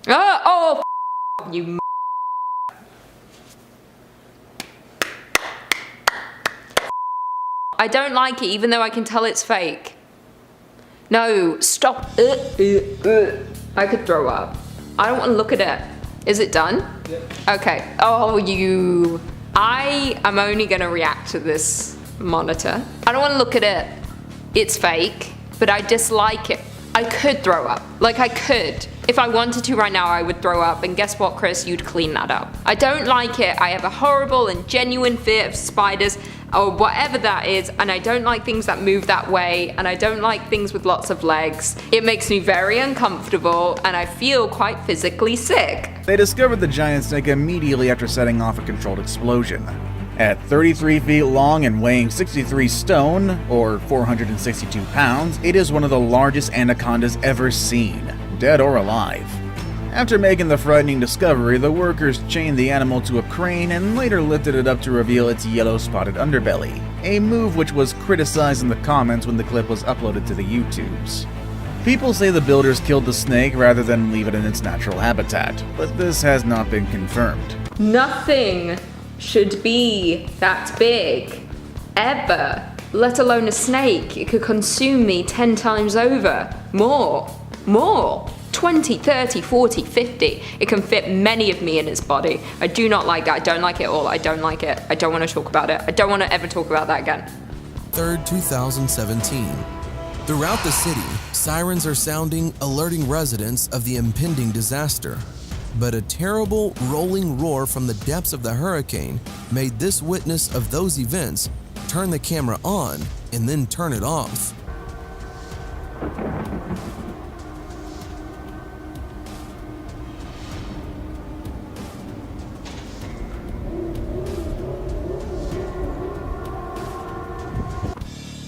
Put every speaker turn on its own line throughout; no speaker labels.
You I don't like it, even though I can tell it's fake. No, stop. I could throw up. I don't want to look at it. Is it done?
Yep.
Okay. Oh, you. I am only going to react to this monitor. I don't want to look at it. It's fake, but I dislike it. I could throw up. Like, I could. If I wanted to right now, I would throw up. And guess what, Chris? You'd clean that up. I don't like it. I have a horrible and genuine fear of spiders or whatever that is. And I don't like things that move that way. And I don't like things with lots of legs. It makes me very uncomfortable. And I feel quite physically sick.
They discovered the giant snake immediately after setting off a controlled explosion. At 33 feet long and weighing 63 stone, or 462 pounds, it is one of the largest anacondas ever seen, dead or alive. After making the frightening discovery, the workers chained the animal to a crane and later lifted it up to reveal its yellow spotted underbelly, a move which was criticized in the comments when the clip was uploaded to the YouTubes. People say the builders killed the snake rather than leave it in its natural habitat, but this has not been confirmed.
Nothing should be that big, ever, let alone a snake. It could consume me 10 times over. More, 20, 30, 40, 50. It can fit many of me in its body. I do not like that. I don't like it at all. I don't like it. I don't want to talk about it. I don't want to ever talk about that again.
3rd, 2017. Throughout the city, sirens are sounding, alerting residents of the impending disaster. But a terrible rolling roar from the depths of the hurricane made this witness of those events turn the camera on and then turn it off.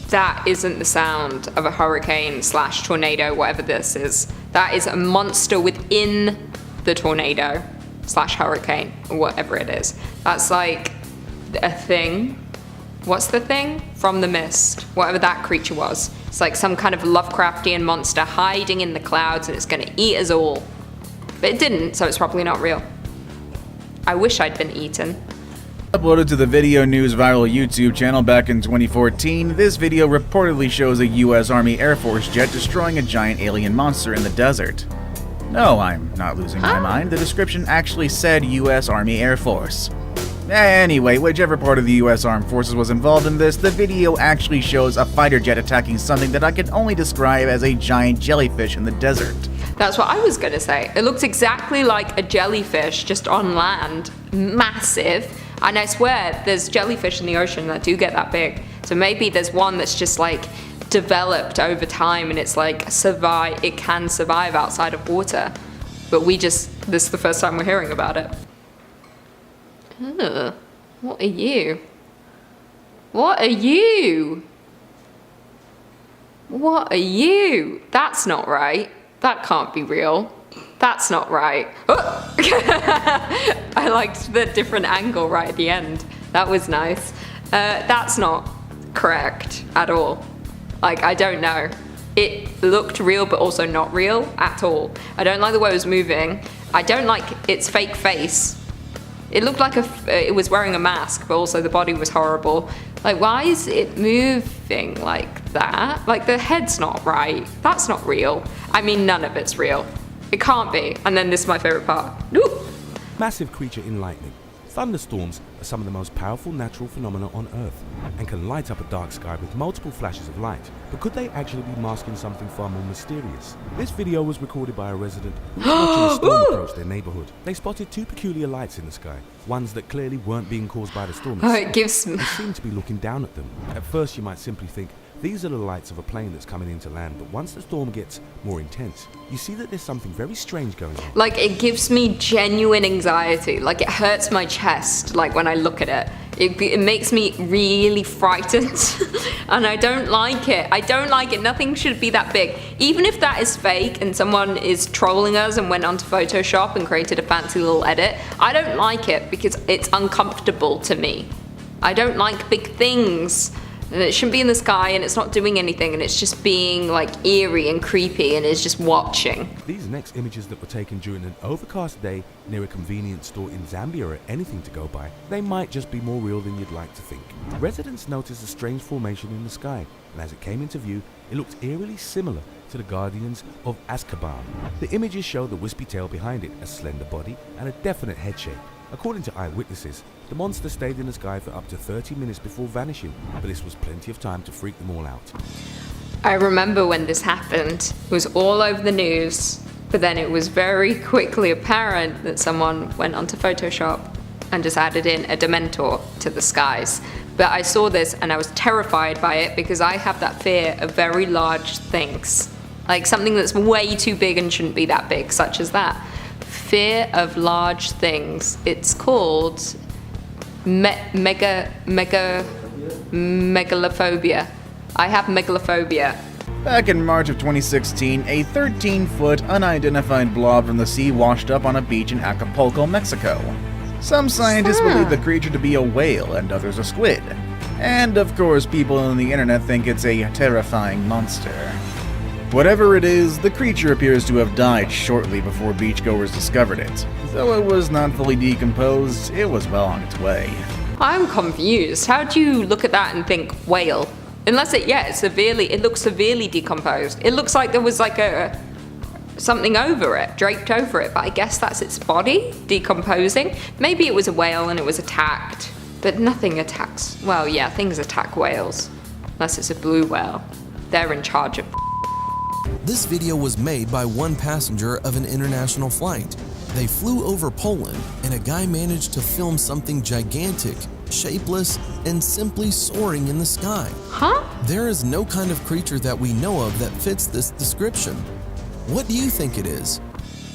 That isn't the sound of a hurricane / tornado, whatever this is. That is a monster within the tornado / hurricane, or whatever it is. That's like a thing. What's the thing? From The Mist, whatever that creature was. It's like some kind of Lovecraftian monster hiding in the clouds and it's gonna eat us all. But it didn't, so it's probably not real. I wish I'd been eaten.
Uploaded to the Video News Viral YouTube channel back in 2014, this video reportedly shows a US Army Air Force jet destroying a giant alien monster in the desert. No, I'm not losing my mind. The description actually said US Army Air Force. Anyway, whichever part of the US Armed Forces was involved in this, the video actually shows a fighter jet attacking something that I can only describe as a giant jellyfish in the desert.
That's what I was gonna say. It looks exactly like a jellyfish, just on land. Massive. And I swear, there's jellyfish in the ocean that do get that big. So maybe there's one that's just like developed over time and it's like it can survive outside of water. But this is the first time we're hearing about it. Ugh, what are you? What are you? What are you? That's not right. That can't be real. That's not right. Oh! I liked the different angle right at the end. That was nice. That's not correct at all. Like, I don't know. It looked real, but also not real at all. I don't like the way it was moving. I don't like its fake face. It looked like it was wearing a mask, but also the body was horrible. Like, why is it moving like that? Like, the head's not right. That's not real. I mean, none of it's real. It can't be. And then this is my favorite part. Ooh.
Massive creature in lightning. Thunderstorms are some of the most powerful natural phenomena on Earth and can light up a dark sky with multiple flashes of light. But could they actually be masking something far more mysterious? This video was recorded by a resident who was watching a storm approach their neighborhood. They spotted two peculiar lights in the sky, ones that clearly weren't being caused by the storm.
It gives me...
They seemed to be looking down at them. At first you might simply think, these are the lights of a plane that's coming into land, but once the storm gets more intense, you see that there's something very strange going on.
Like, it gives me genuine anxiety. Like, it hurts my chest, like, when I look at it. It makes me really frightened, and I don't like it. I don't like it. Nothing should be that big. Even if that is fake and someone is trolling us and went onto Photoshop and created a fancy little edit, I don't like it because it's uncomfortable to me. I don't like big things. And it shouldn't be in the sky, and it's not doing anything, and it's just being like eerie and creepy, and it's just watching.
These next images that were taken during an overcast day near a convenience store in Zambia are anything to go by. They might just be more real than you'd like to think. Residents noticed a strange formation in the sky, and as it came into view, it looked eerily similar to the Guardians of Azkaban. The images show the wispy tail behind it, a slender body, and a definite head shape. According to eyewitnesses, the monster stayed in the sky for up to 30 minutes before vanishing, but this was plenty of time to freak them all out.
I remember when this happened, it was all over the news, but then it was very quickly apparent that someone went onto Photoshop and just added in a Dementor to the skies. But I saw this and I was terrified by it because I have that fear of very large things. Like something that's way too big and shouldn't be that big, such as that. Fear of large things. It's called megalophobia. I have megalophobia.
Back in March of 2016, a 13-foot unidentified blob from the sea washed up on a beach in Acapulco, Mexico. Some scientists believe the creature to be a whale and others a squid. And of course, people on the internet think it's a terrifying monster. Whatever it is, the creature appears to have died shortly before beachgoers discovered it. Though it was not fully decomposed, it was well on its way.
I'm confused. How do you look at that and think whale? Unless it looks severely decomposed. It looks like there was like something over it, draped over it, but I guess that's its body decomposing. Maybe it was a whale and it was attacked, but nothing attacks. Well, yeah, things attack whales, unless it's a blue whale. They're in charge of.
This video was made by one passenger of an international flight. They flew over Poland, and a guy managed to film something gigantic, shapeless, and simply soaring in the sky.
Huh?
There is no kind of creature that we know of that fits this description. What do you think it is?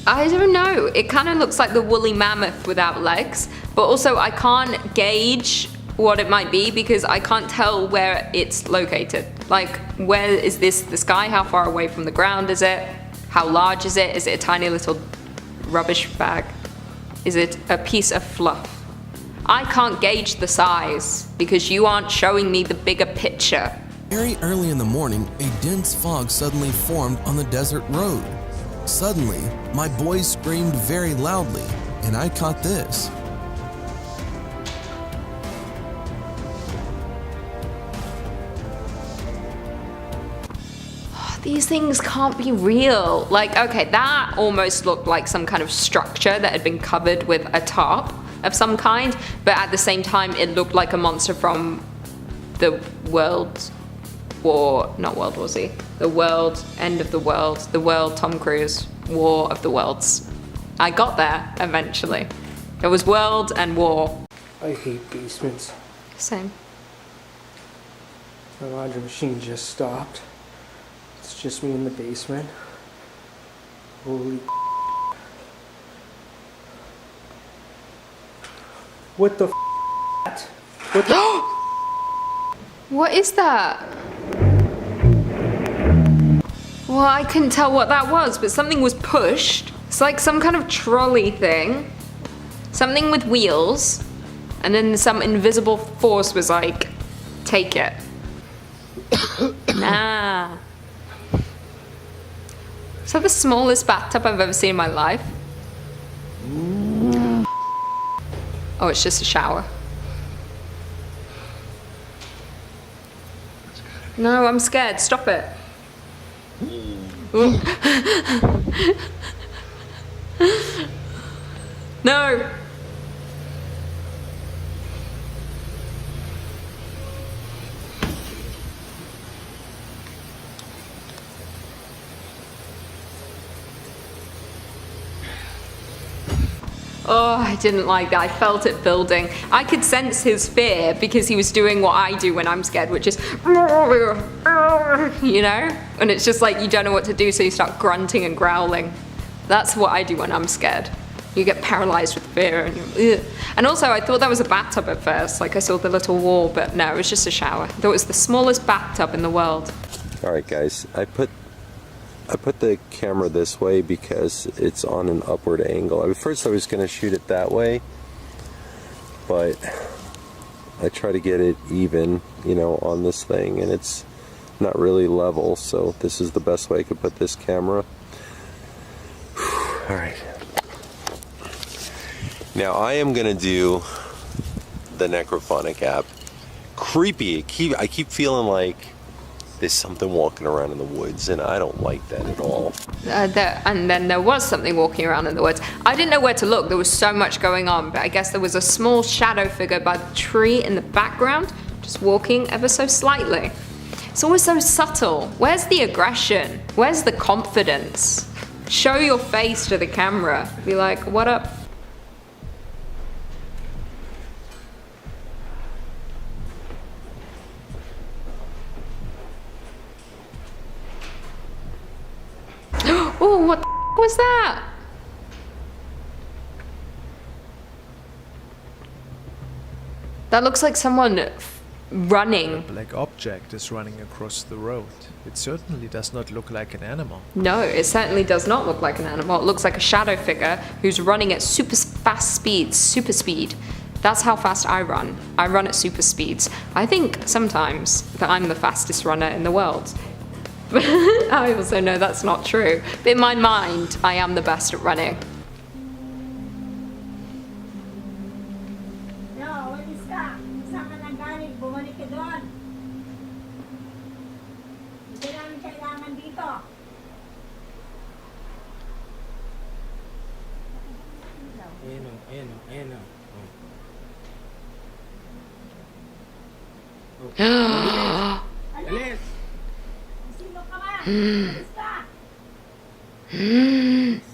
I don't know. It kind of looks like the woolly mammoth without legs, but also I can't gauge what it might be because I can't tell where it's located. Like, where is this the sky? How far away from the ground is it? How large is it? Is it a tiny little rubbish bag? Is it a piece of fluff? I can't gauge the size because you aren't showing me the bigger picture.
Very early in the morning, a dense fog suddenly formed on the desert road. Suddenly, my boys screamed very loudly, and I caught this.
These things can't be real. Like, okay, that almost looked like some kind of structure that had been covered with a tarp of some kind, but at the same time, it looked like a monster from the World War, not World War Z, the world, end of the world, Tom Cruise, War of the Worlds. I got there eventually. It was world and war.
I hate basements.
Same.
My laundry machine just stopped. It's just me in the basement. Holy what the What the
What is that? Well, I couldn't tell what that was, but something was pushed. It's like some kind of trolley thing. Something with wheels. And then some invisible force was like, take it. Nah. Is that the smallest bathtub I've ever seen in my life? Oh, it's just a shower. No, I'm scared. Stop it. No. Oh, I didn't like that. I felt it building. I could sense his fear because he was doing what I do when I'm scared, which is, you know? And it's just like you don't know what to do, so you start grunting and growling. That's what I do when I'm scared. You get paralyzed with fear. And also, I thought that was a bathtub at first. Like I saw the little wall, but no, it was just a shower. That was the smallest bathtub in the world.
All right, guys, I put the camera this way because it's on an upward angle. At first I was going to shoot it that way, but try to get it even, you know, on this thing, and it's not really level, so this is the best way I could put this camera. Alright. Now I am gonna do the Necrophonic app. Creepy. I keep feeling like there's something walking around in the woods, and I don't like that at all.
And then there was something walking around in the woods. I didn't know where to look. There was so much going on, but I guess there was a small shadow figure by the tree in the background, just walking ever so slightly. It's always so subtle. Where's the aggression? Where's the confidence? Show your face to the camera. Be like, what up? Oh, what the was that? That looks like someone running.
A black object is running across the road. It certainly does not look like an animal.
No, it certainly does not look like an animal. It looks like a shadow figure who's running at super fast speeds, super speed. That's how fast I run. I run at super speeds. I think sometimes that I'm the fastest runner in the world. I also know that's not true. But in my mind, I am the best at running.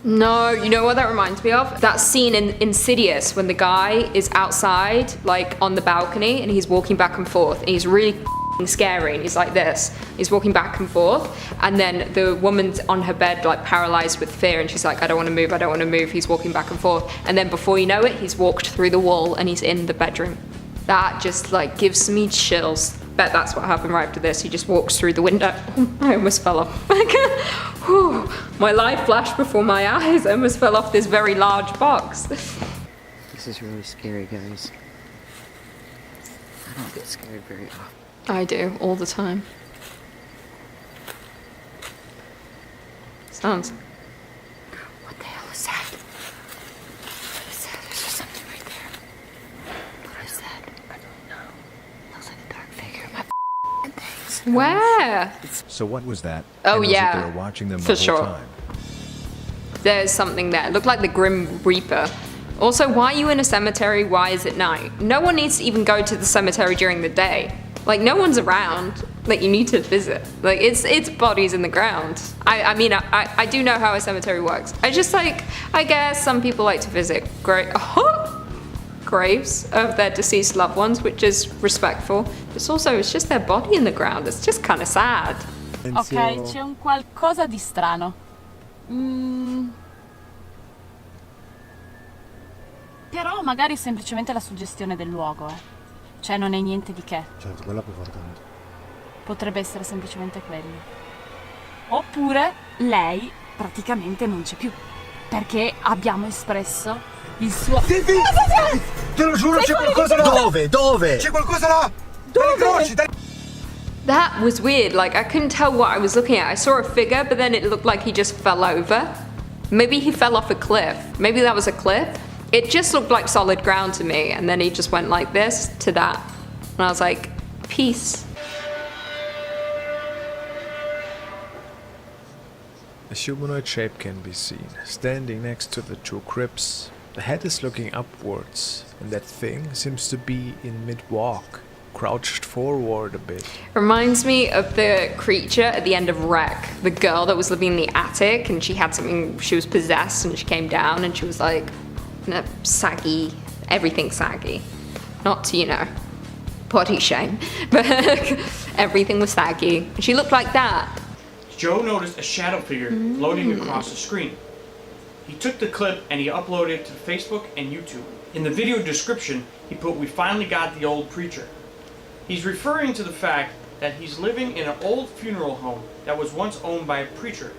No, you know what that reminds me of? That scene in Insidious when the guy is outside, like on the balcony, and he's walking back and forth, and he's really scary, and he's like this. He's walking back and forth, and then the woman's on her bed, like paralyzed with fear, and she's like, I don't want to move, I don't want to move. He's walking back and forth, and then before you know it, he's walked through the wall, and he's in the bedroom. That just like gives me chills. Bet that's what happened right after this. He just walks through the window. I almost fell off. Whew, my life flashed before my eyes. I almost fell off this very large box.
This is really scary, guys. I don't get scared very often.
I do, all the time. Sounds.
What the hell is that? What is that? There's just something right there. What is that? I don't know. Looks like a dark figure in my things.
Where?
So what was that?
Oh,
And was
yeah,
it they were watching them
for
the whole
sure.
time?
There's something there. It looked like the Grim Reaper. Also, why are you in a cemetery? Why is it night? No one needs to even go to the cemetery during the day. Like, no one's around that you need to visit. Like, it's bodies in the ground. I mean, I do know how a cemetery works. I just like, I guess some people like to visit graves of their deceased loved ones, which is respectful. But also, it's just their body in the ground. It's just kind of sad.
Ok, c'è un qualcosa di strano. Però magari è semplicemente la suggestione del luogo, Cioè non è niente di che.
Certo, quella può far tanto.
Potrebbe essere semplicemente quello. Oppure lei praticamente non c'è più. Perché abbiamo espresso il suo...
Sì! Te lo giuro, c'è qualcosa là! Dove? C'è qualcosa là! Dalle croci,
That was weird. Like, I couldn't tell what I was looking at. I saw a figure, but then it looked like he just fell over. Maybe he fell off a cliff. Maybe that was a cliff. It just looked like solid ground to me, and then he just went like this to that. And I was like, peace.
A humanoid shape can be seen, standing next to the two crypts. The head is looking upwards, and that thing seems to be in mid-walk, crouched forward a bit.
Reminds me of the creature at the end of Wreck. The girl that was living in the attic, and she had something, she was possessed, and she came down, and she was like, saggy, everything saggy. Not to, you know, body shame, but everything was saggy. She looked like that.
Joe noticed a shadow figure floating across the screen. He took the clip and he uploaded it to Facebook and YouTube. In the video description, he put, "We finally got the old preacher." He's referring to the fact that he's living in an old funeral home that was once owned by a preacher.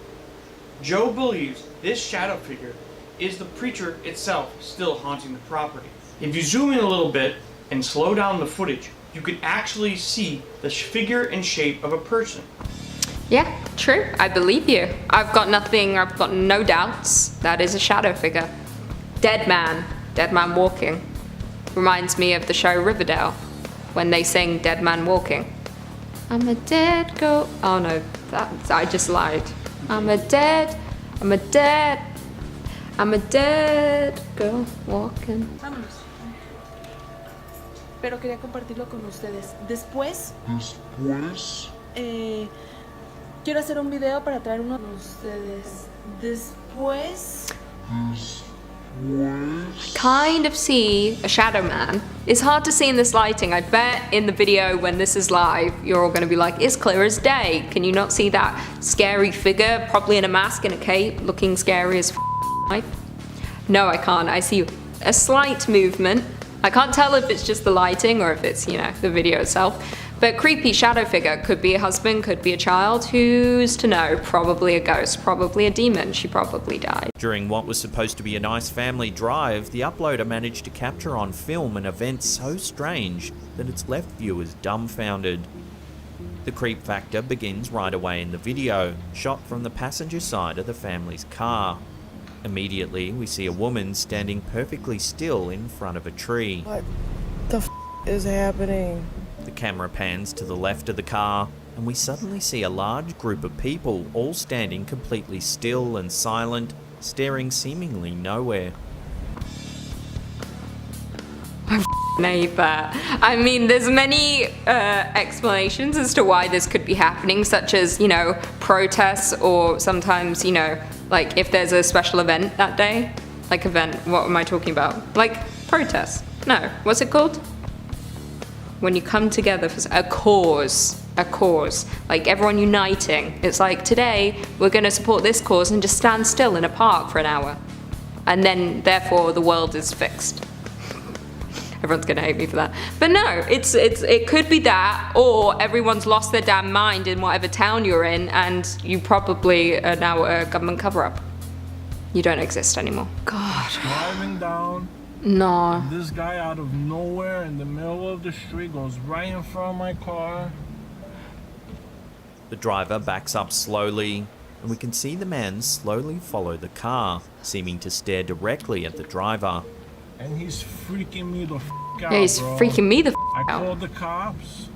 Joe believes this shadow figure is the preacher itself still haunting the property. If you zoom in a little bit, and slow down the footage, you could actually see the figure and shape of a person.
Yeah, true. I believe you. I've got no doubts. That is a shadow figure. Dead man walking. Reminds me of the show Riverdale, when they sing Dead Man Walking. I'm a dead girl. Oh no, I just lied. I'm a dead girl walking.
Vámonos. Pero quería compartirlo con ustedes. Después, quiero hacer un video para traer uno de ustedes. Después.
Kind of see a shadow man. It's hard to see in this lighting. I bet in the video when this is live, you're all going to be like, it's clear as day. Can you not see that scary figure, probably in a mask and a cape, looking scary as life? No, I can't. I see a slight movement. I can't tell if it's just the lighting or if it's, the video itself. But creepy shadow figure. Could be a husband, could be a child. Who's to know? Probably a ghost, probably a demon. She probably died.
During what was supposed to be a nice family drive, the uploader managed to capture on film an event so strange that it's left viewers dumbfounded. The creep factor begins right away in the video, shot from the passenger side of the family's car. Immediately, we see a woman standing perfectly still in front of a tree.
What the is happening?
The camera pans to the left of the car, and we suddenly see a large group of people all standing completely still and silent, staring seemingly nowhere.
I hate that. I mean, there's many explanations as to why this could be happening, such as, protests, or sometimes, like if there's a special event that day. Like what am I talking about? Like protests. No, what's it called? When you come together for a cause, like everyone uniting. It's like, today we're going to support this cause and just stand still in a park for an hour. And then, therefore, the world is fixed. Everyone's going to hate me for that. But no, it could be that, or everyone's lost their damn mind in whatever town you're in, and you probably are now a government cover-up. You don't exist anymore. God.
Driving down.
No.
This guy out of nowhere in the middle of the street goes right in front of my car.
The driver backs up slowly, and we can see the man slowly follow the car, seeming to stare directly at the driver.
And he's freaking me the out,
yeah, he's
bro.
freaking me the
I
out.
called the cops.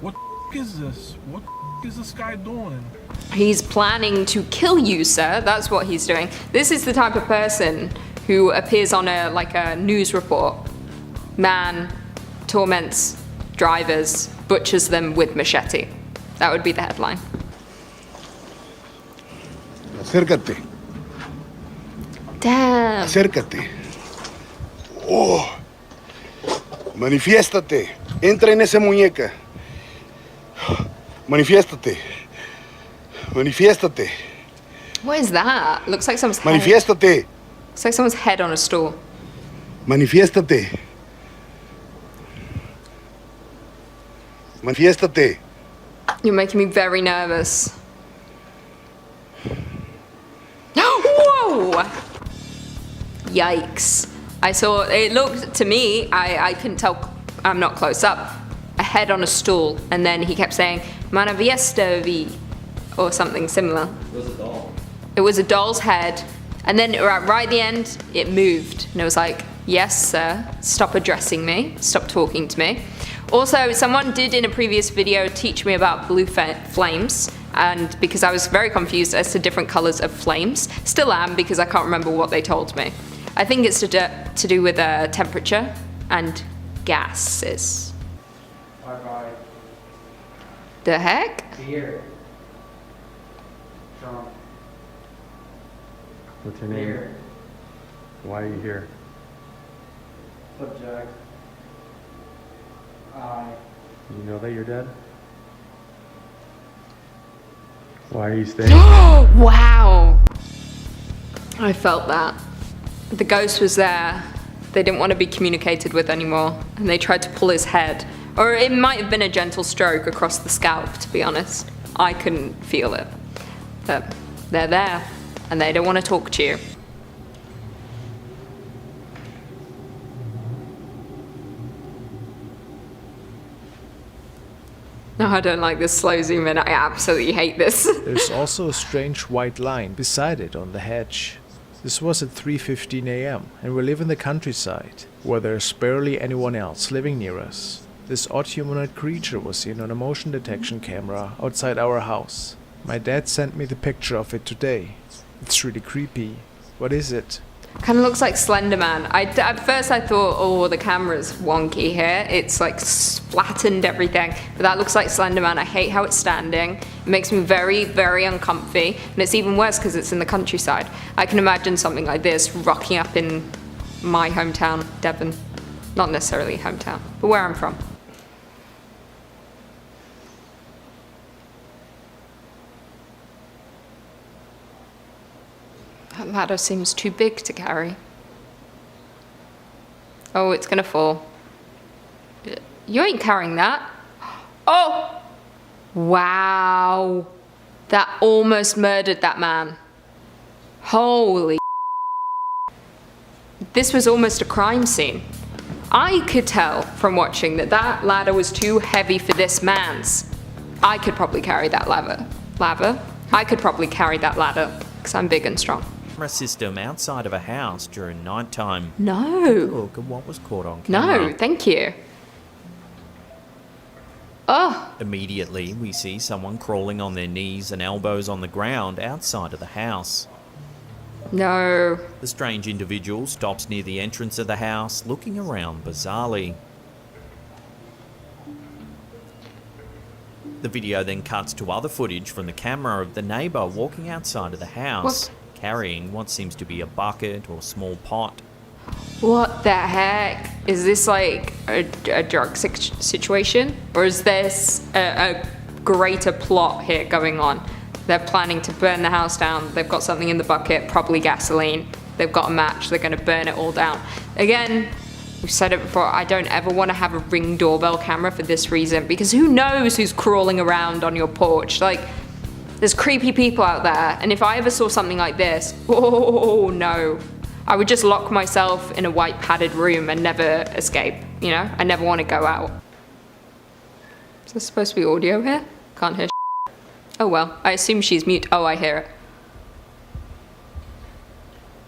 What is this? What is this guy doing?
He's planning to kill you, sir. That's what he's doing. This is the type of person who appears on a news report. Man torments drivers, butchers them with machete. That would be the headline.
Acércate.
Damn.
Acércate. Oh. Manifiéstate. Entra en esa muñeca. Manifiéstate. Manifiéstate.
What is that? Looks like someone's head.
Manifiéstate.
Looks like someone's head on a stool.
Manifiéstate. Manifiéstate.
You're making me very nervous. Whoa! Yikes. It looked to me, I couldn't tell, I'm not close up, a head on a stool, and then he kept saying, Manifiestavi, or something similar.
It was a doll.
It was a doll's head, and then right at the end, it moved, and it was like, yes, sir, stop addressing me, stop talking to me. Also, someone did in a previous video teach me about blue flames, and because I was very confused as to different colors of flames. Still am, because I can't remember what they told me. I think it's to do with temperature and gases.
Bye-bye.
The heck?
Here. Trump.
What's your name?
Here.
Why are you here?
Subject.
You know that you're dead? Why are you staying?
Wow! I felt that. The ghost was there. They didn't want to be communicated with anymore, and they tried to pull his head. Or it might have been a gentle stroke across the scalp, to be honest. I couldn't feel it. But they're there, and they don't want to talk to you. No, I don't like this slow zoom in. I absolutely hate this.
There's also a strange white line beside it on the hedge. This was at 3:15 a.m. and we live in the countryside, where there's barely anyone else living near us. This odd humanoid creature was seen on a motion detection camera outside our house. My dad sent me the picture of it today. It's really creepy. What is it?
Kind of looks like Slender Man. At first I thought, oh, the camera's wonky here. It's like flattened everything. But that looks like Slender Man. I hate how it's standing. It makes me very, very uncomfy. And it's even worse because it's in the countryside. I can imagine something like this rocking up in my hometown, Devon. Not necessarily hometown, but where I'm from. That ladder seems too big to carry. Oh, it's gonna fall. You ain't carrying that. Oh! Wow. That almost murdered that man. Holy. This was almost a crime scene. I could tell from watching that that ladder was too heavy for this man's. I could probably carry that ladder. I could probably carry that ladder because I'm big and strong.
System outside of a house during nighttime.
No.
Look at what was caught on camera.
No, thank you. Oh.
Immediately, we see someone crawling on their knees and elbows on the ground outside of the house.
No.
The strange individual stops near the entrance of the house, looking around bizarrely. The video then cuts to other footage from the camera of the neighbour walking outside of the house.
What?
Carrying what seems to be a bucket or small pot.
What the heck? Is this like a drug situation? Or is this a greater plot here going on? They're planning to burn the house down. They've got something in the bucket, probably gasoline. They've got a match. They're going to burn it all down. Again, we've said it before, I don't ever want to have a Ring doorbell camera for this reason. Because who knows who's crawling around on your porch? Like, there's creepy people out there, and if I ever saw something like this, oh no. I would just lock myself in a white padded room and never escape, you know? I never want to go out. Is there supposed to be audio here? Can't hear shit. Oh well, I assume she's mute. Oh, I hear it.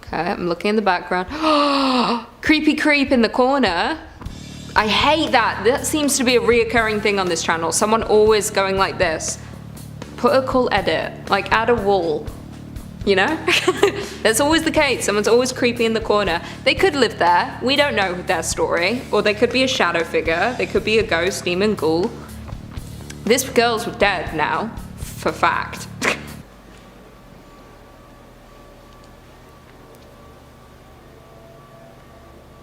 Okay, I'm looking in the background. Creepy creep in the corner. I hate that. That seems to be a reoccurring thing on this channel. Someone always going like this. Put a cool edit, like add a wall, you know? That's always the case. Someone's always creepy in the corner. They could live there. We don't know their story. Or they could be a shadow figure. They could be a ghost, demon, ghoul. This girl's dead now, for fact.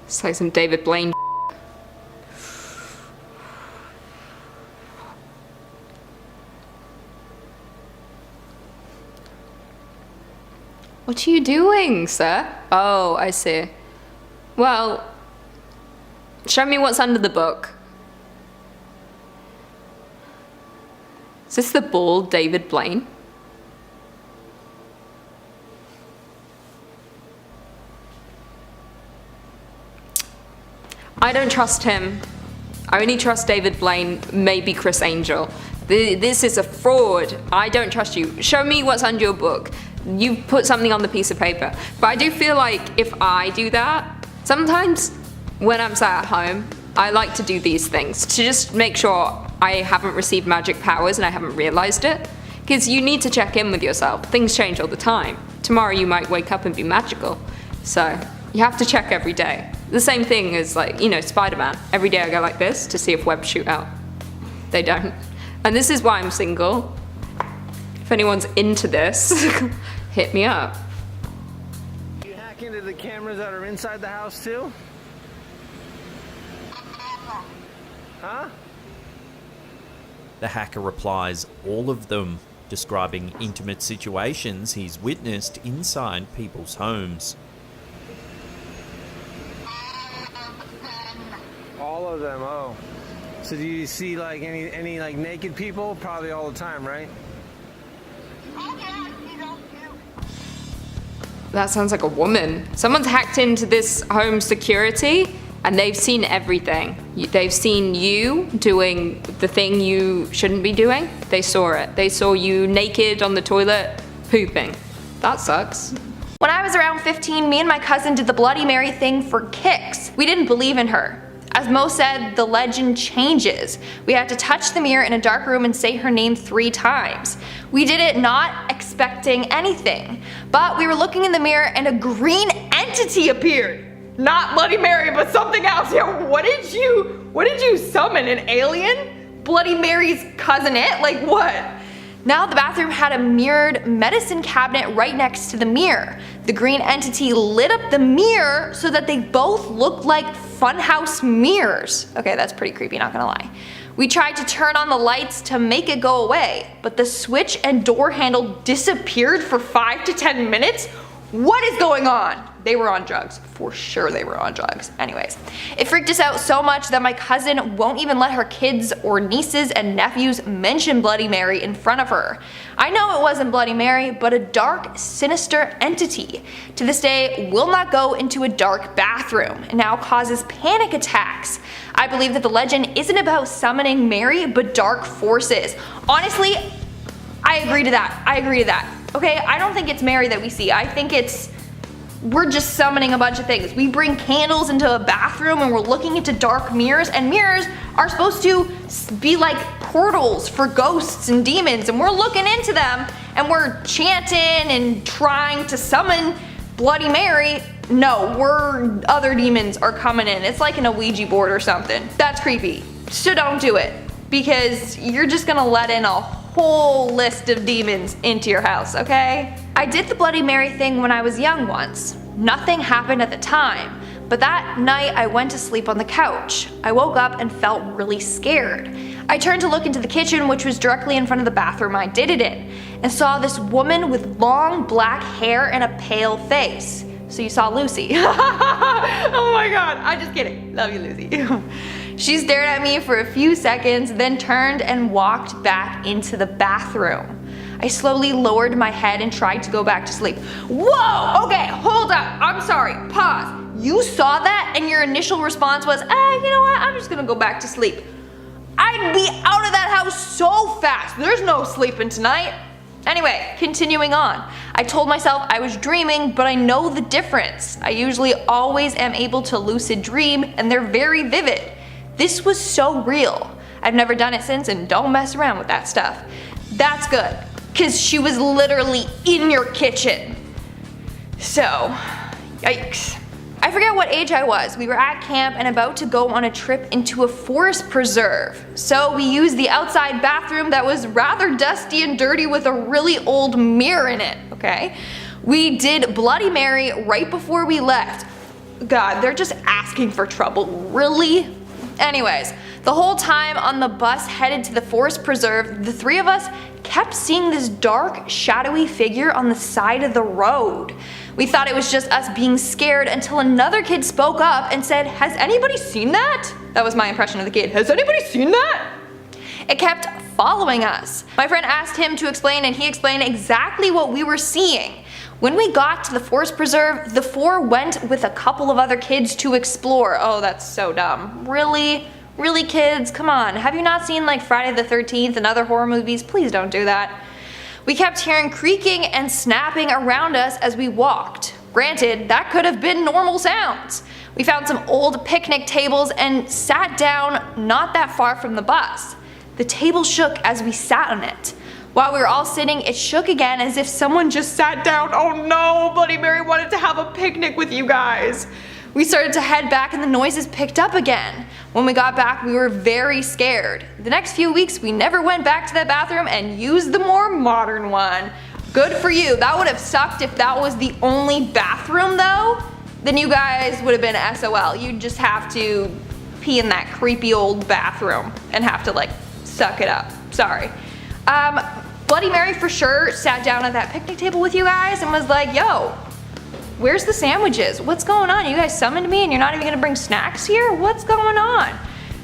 It's like some David Blaine. What are you doing, sir? Oh, I see. Well, show me what's under the book. Is this the bald David Blaine? I don't trust him. I only trust David Blaine, maybe Chris Angel. This is a fraud. I don't trust you. Show me what's under your book. You put something on the piece of paper. But I do feel like if I do that, sometimes when I'm sat at home, I like to do these things to just make sure I haven't received magic powers and I haven't realized it. Because you need to check in with yourself. Things change all the time. Tomorrow you might wake up and be magical. So you have to check every day. The same thing as, like, you know, Spider-Man. Every day I go like this to see if webs shoot out. They don't. And this is why I'm single. If anyone's into this, hit me up.
You hack into the cameras that are inside the house too? Huh?
The hacker replies, all of them, describing intimate situations he's witnessed inside people's homes.
All of them, oh. So do you see like any like naked people? Probably all the time, right?
That sounds like a woman. Someone's hacked into this home security And they've seen everything. They've seen you doing the thing you shouldn't be doing. They saw it. They saw you naked on the toilet, pooping. That sucks.
When I was around 15, me and my cousin did the Bloody Mary thing for kicks. We didn't believe in her. As Mo said, the legend changes. We had to touch the mirror in a dark room and say her name 3 times. We did it not expecting anything, but we were looking in the mirror and a green entity appeared. Not Bloody Mary, but something else. Yo, what did you summon? An alien? Bloody Mary's cousin-it? Like what? Now the bathroom had a mirrored medicine cabinet right next to the mirror. The green entity lit up the mirror so that they both looked like funhouse mirrors. Okay, that's pretty creepy, not gonna lie. We tried to turn on the lights to make it go away, but the switch and door handle disappeared for 5 to 10 minutes? What is going on? They were on drugs. For sure they were on drugs. Anyways, it freaked us out so much that my cousin won't even let her kids or nieces and nephews mention Bloody Mary in front of her. I know it wasn't Bloody Mary, but a dark, sinister entity. To this day, will not go into a dark bathroom and now causes panic attacks. I believe that the legend isn't about summoning Mary, but dark forces. Honestly, I agree to that. Okay, I don't think it's Mary that we see. I think we're just summoning a bunch of things. We bring candles into a bathroom and we're looking into dark mirrors, and mirrors are supposed to be like portals for ghosts and demons, and we're looking into them and we're chanting and trying to summon Bloody Mary. No, other demons are coming in. It's like in a Ouija board or something. That's creepy. So don't do it, because you're just gonna let in a whole list of demons into your house, okay? I did the Bloody Mary thing when I was young once. Nothing happened at the time, but that night I went to sleep on the couch. I woke up and felt really scared. I turned to look into the kitchen, which was directly in front of the bathroom I did it in, and saw this woman with long black hair and a pale face. So you saw Lucy. Oh my god, I'm just kidding. Love you, Lucy. She stared at me for a few seconds, then turned and walked back into the bathroom. I slowly lowered my head and tried to go back to sleep. Whoa! Okay, hold up. I'm sorry. Pause. You saw that and your initial response was, you know what? I'm just gonna go back to sleep. I'd be out of that house so fast. There's no sleeping tonight. Anyway, continuing on. I told myself I was dreaming, but I know the difference. I usually always am able to lucid dream, and they're very vivid. This was so real. I've never done it since, and don't mess around with that stuff. That's good, because she was literally in your kitchen. So, yikes. I forget what age I was. We were at camp and about to go on a trip into a forest preserve. So we used the outside bathroom that was rather dusty and dirty with a really old mirror in it, okay? We did Bloody Mary right before we left. God, they're just asking for trouble, really? Anyways, the whole time on the bus headed to the forest preserve, the 3 of us kept seeing this dark, shadowy figure on the side of the road. We thought it was just us being scared until another kid spoke up and said, "Has anybody seen that?" That was my impression of the kid. "Has anybody seen that?" It kept following us. My friend asked him to explain, and he explained exactly what we were seeing. When we got to the forest preserve, the 4 went with a couple of other kids to explore. Oh, that's so dumb. Really? Really, kids? Come on. Have you not seen like Friday the 13th and other horror movies? Please don't do that. We kept hearing creaking and snapping around us as we walked. Granted, that could have been normal sounds. We found some old picnic tables and sat down not that far from the bus. The table shook as we sat on it. While we were all sitting, it shook again as if someone just sat down. Oh no, Bloody Mary wanted to have a picnic with you guys. We started to head back and the noises picked up again. When we got back, we were very scared. The next few weeks, we never went back to that bathroom and used the more modern one. Good for you. That would have sucked if that was the only bathroom though. Then you guys would have been SOL. You'd just have to pee in that creepy old bathroom and have to like suck it up. Sorry. Bloody Mary for sure sat down at that picnic table with you guys and was like, "Yo, where's the sandwiches? What's going on? You guys summoned me and you're not even gonna bring snacks here? What's going on?"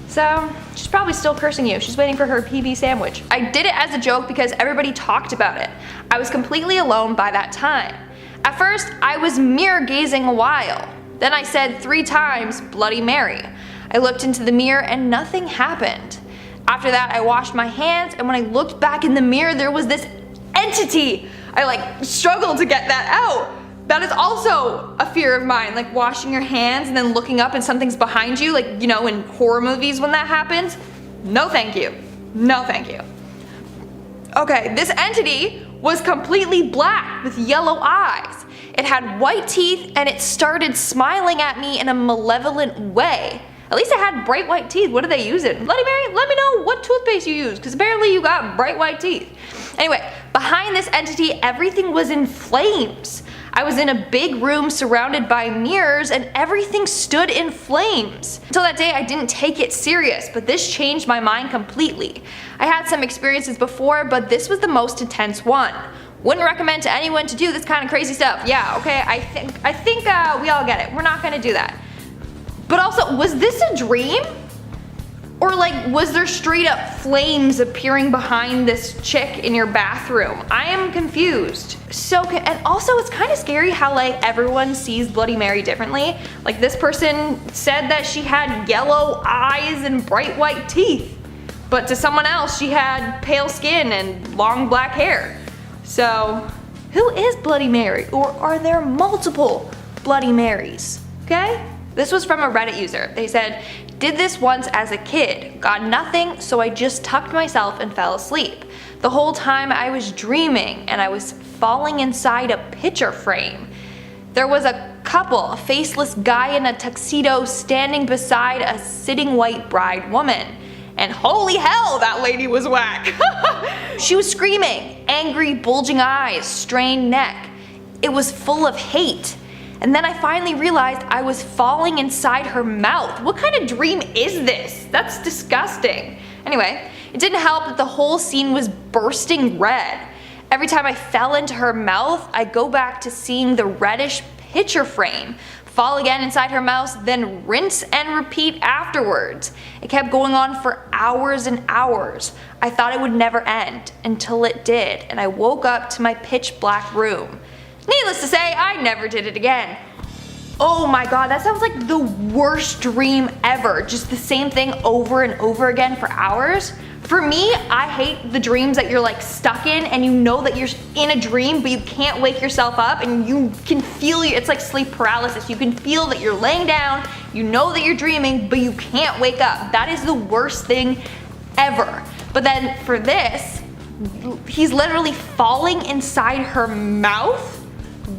So she's probably still cursing you. She's waiting for her PB sandwich. I did it as a joke because everybody talked about it. I was completely alone by that time. At first, I was mirror gazing a while. Then I said 3 times, Bloody Mary. I looked into the mirror and nothing happened. After that, I washed my hands, and when I looked back in the mirror, there was this entity. I struggled to get that out. That is also a fear of mine, like washing your hands and then looking up and something's behind you, like, you know, in horror movies when that happens. No thank you. No thank you. Okay, this entity was completely black with yellow eyes. It had white teeth and it started smiling at me in a malevolent way. At least it had bright white teeth. What do they use it? Bloody Mary, let me know what toothpaste you use, because apparently you got bright white teeth. Anyway, behind this entity, everything was in flames. I was in a big room surrounded by mirrors and everything stood in flames. Until that day, I didn't take it serious, but this changed my mind completely. I had some experiences before, but this was the most intense one. Wouldn't recommend to anyone to do this kind of crazy stuff. Yeah, okay, I think we all get it. We're not gonna do that. But also, was this a dream? Or was there straight up flames appearing behind this chick in your bathroom? I am confused. And also it's kind of scary how everyone sees Bloody Mary differently. Like this person said that she had yellow eyes and bright white teeth. But to someone else, she had pale skin and long black hair. So, who is Bloody Mary? Or are there multiple Bloody Marys? Okay? This was from a Reddit user. They said, did this once as a kid, got nothing, so I just tucked myself and fell asleep. The whole time I was dreaming and I was falling inside a picture frame. There was a couple, a faceless guy in a tuxedo standing beside a sitting white bride woman. And holy hell, that lady was whack. She was screaming, angry, bulging eyes, strained neck. It was full of hate. And then I finally realized I was falling inside her mouth. What kind of dream is this? That's disgusting. Anyway, it didn't help that the whole scene was bursting red. Every time I fell into her mouth, I go back to seeing the reddish picture frame, fall again inside her mouth, then rinse and repeat afterwards. It kept going on for hours and hours. I thought it would never end, until it did, and I woke up to my pitch black room. Needless to say, I never did it again. Oh my god, that sounds like the worst dream ever. Just the same thing over and over again for hours. For me, I hate the dreams that you're stuck in and you know that you're in a dream but you can't wake yourself up and you can feel it's like sleep paralysis. You can feel that you're laying down, you know that you're dreaming, but you can't wake up. That is the worst thing ever. But then for this, he's literally falling inside her mouth?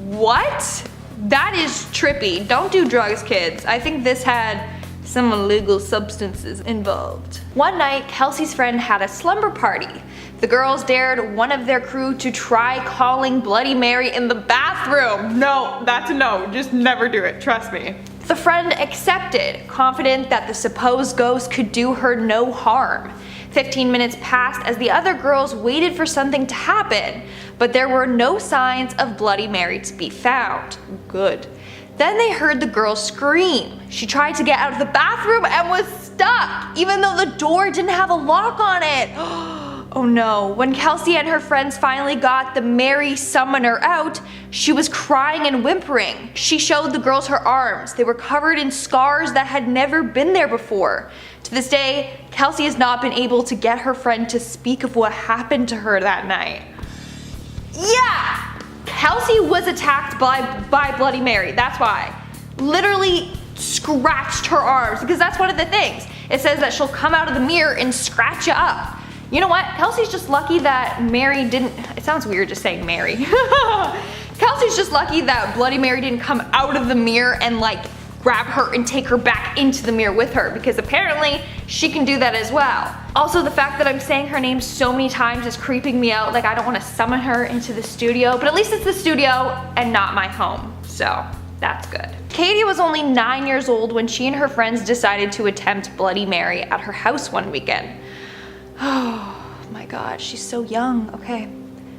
What? That is trippy. Don't do drugs, kids. I think this had some illegal substances involved. One night, Kelsey's friend had a slumber party. The girls dared one of their crew to try calling Bloody Mary in the bathroom. No, that's a no. Just never do it. Trust me. The friend accepted, confident that the supposed ghost could do her no harm. 15 minutes passed as the other girls waited for something to happen, but there were no signs of Bloody Mary to be found. Good. Then they heard the girl scream. She tried to get out of the bathroom and was stuck, even though the door didn't have a lock on it. Oh no. When Kelsey and her friends finally got the Mary summoner out, she was crying and whimpering. She showed the girls her arms. They were covered in scars that had never been there before. To this day, Kelsey has not been able to get her friend to speak of what happened to her that night. Yeah! Kelsey was attacked by Bloody Mary, that's why. Literally scratched her arms, because that's one of the things. It says that she'll come out of the mirror and scratch you up. You know what? Kelsey's just lucky that Mary didn't, it sounds weird just saying Mary. Kelsey's just lucky that Bloody Mary didn't come out of the mirror and grab her and take her back into the mirror with her, because apparently she can do that as well. Also, the fact that I'm saying her name so many times is creeping me out. I don't want to summon her into the studio, but at least it's the studio and not my home, so that's good. Katie was only 9 years old when she and her friends decided to attempt Bloody Mary at her house one weekend. Oh my god, she's so young. Okay.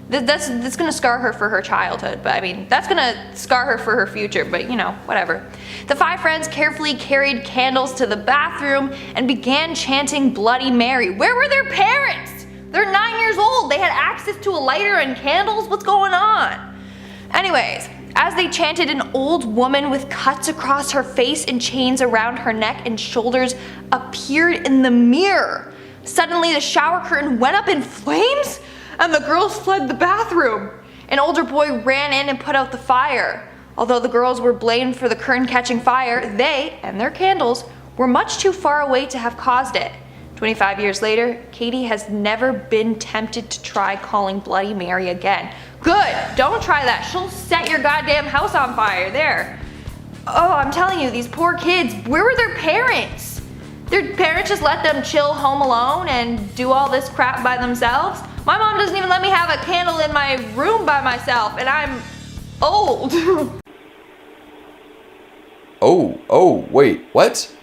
That's gonna scar her for her childhood, but I mean, that's gonna scar her for her future, but you know, whatever. The 5 friends carefully carried candles to the bathroom and began chanting Bloody Mary. Where were their parents? They're 9 years old. They had access to a lighter and candles? What's going on? Anyways, As they chanted, an old woman with cuts across her face and chains around her neck and shoulders appeared in the mirror. Suddenly, the shower curtain went up in flames, and the girls fled the bathroom. An older boy ran in and put out the fire. Although the girls were blamed for the curtain catching fire, they, and their candles, were much too far away to have caused it. 25 years later, Katie has never been tempted to try calling Bloody Mary again. Good, don't try that. She'll set your goddamn house on fire. There. Oh, I'm telling you, these poor kids, where were their parents? Their parents just let them chill home alone and do all this crap by themselves? My mom doesn't even let me have a candle in my room by myself, and I'm old.
Oh, wait, what?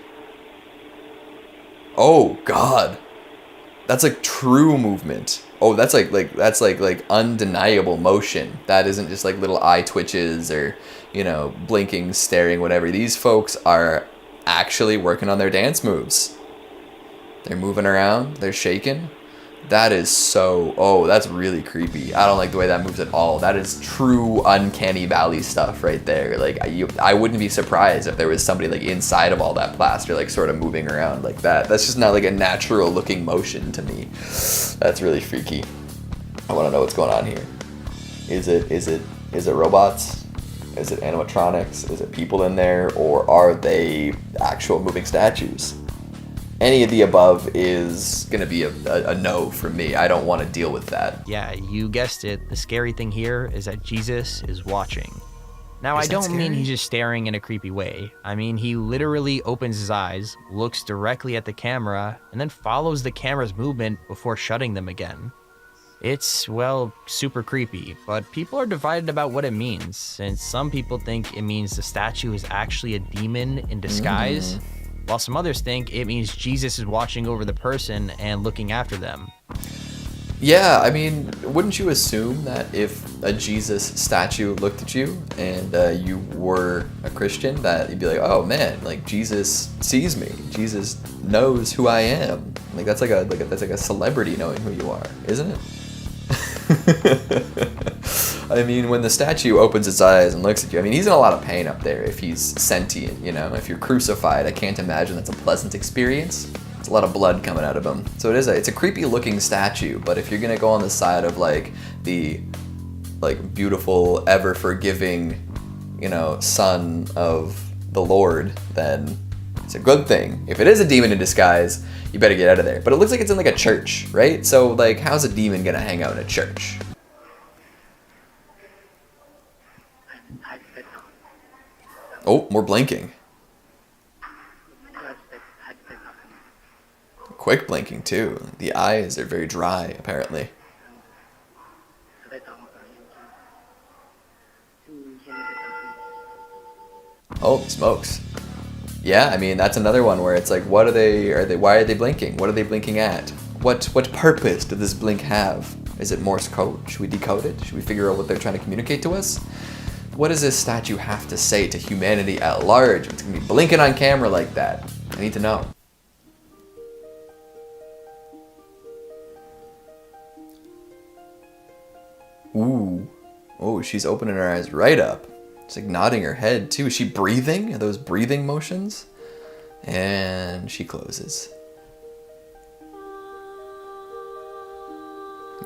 Oh God, that's like true movement. Oh, that's like undeniable motion. That isn't just like little eye twitches or, you know, blinking, staring, whatever. These folks are actually working on their dance moves. They're moving around, they're shaking. That is so, oh, that's really creepy. I don't like the way that moves at all. That is true uncanny valley stuff right there. Like, I wouldn't be surprised if there was somebody like inside of all that plaster, like sort of moving around like that. That's just not like a natural looking motion to me. That's really freaky. I want to know what's going on here. Is it robots? Is it animatronics? Is it people in there? Or are they actual moving statues? Any of the above is gonna be a no for me. I don't want to deal with that.
Yeah, you guessed it. The scary thing here is that Jesus is watching. Now, I don't mean he's just staring in a creepy way. I mean, he literally opens his eyes, looks directly at the camera, and then follows the camera's movement before shutting them again. It's, well, super creepy, but people are divided about what it means, and some people think it means the statue is actually a demon in disguise, while some others think it means Jesus is watching over the person and looking after them.
Yeah, I mean, wouldn't you assume that if a Jesus statue looked at you and you were a Christian, that you'd be like, oh man, like Jesus sees me, Jesus knows who I am. Like that's like a celebrity knowing who you are, isn't it? I mean, when the statue opens its eyes and looks at you, I mean, he's in a lot of pain up there if he's sentient, you know? If you're crucified, I can't imagine that's a pleasant experience. There's a lot of blood coming out of him. So it's a creepy looking statue, but if you're gonna go on the side of like the beautiful, ever forgiving, you know, son of the Lord, then it's a good thing. If it is a demon in disguise, you better get out of there. But it looks like it's in like a church, right? So like, how's a demon gonna hang out in a church? Oh, more blinking. Quick blinking too. The eyes are very dry, apparently. Oh, smokes. Yeah, I mean, that's another one where it's like, why are they blinking? What are they blinking at? What purpose does this blink have? Is it Morse code? Should we decode it? Should we figure out what they're trying to communicate to us? What does this statue have to say to humanity at large? It's gonna be blinking on camera like that. I need to know. Ooh. Oh, she's opening her eyes right up. She's like nodding her head too. Is she breathing? Are those breathing motions? And she closes.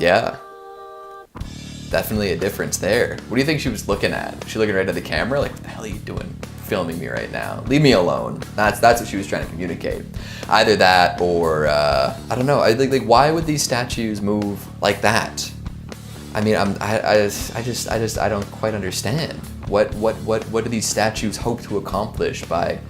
Yeah. Definitely a difference there. What do you think she was looking at? Was she looking right at the camera? Like, what the hell are you doing filming me right now? Leave me alone. That's what she was trying to communicate. Either that or, I don't know. Like, why would these statues move like that? I mean, I don't quite understand. What do these statues hope to accomplish by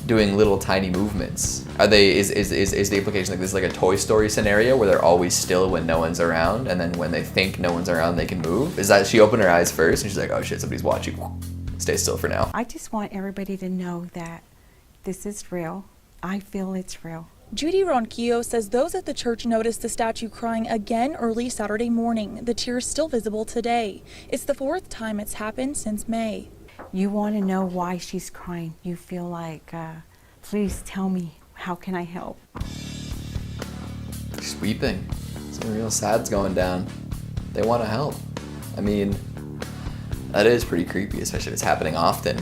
doing little tiny movements? Are they, is the implication like this is like a Toy Story scenario where they're always still when no one's around, and then when they think no one's around they can move? Is that she opened her eyes first and she's like, oh shit, somebody's watching. Stay still for now.
I just want everybody to know that this is real. I feel it's real.
Judy Ronquillo says those at the church noticed the statue crying again early Saturday morning. The tears still visible today. It's the fourth time it's happened since May.
You want to know why she's crying. You feel like, please tell me, how can I help?
She's weeping. Something real sad's going down. They want to help. I mean, That is pretty creepy, especially if it's happening often.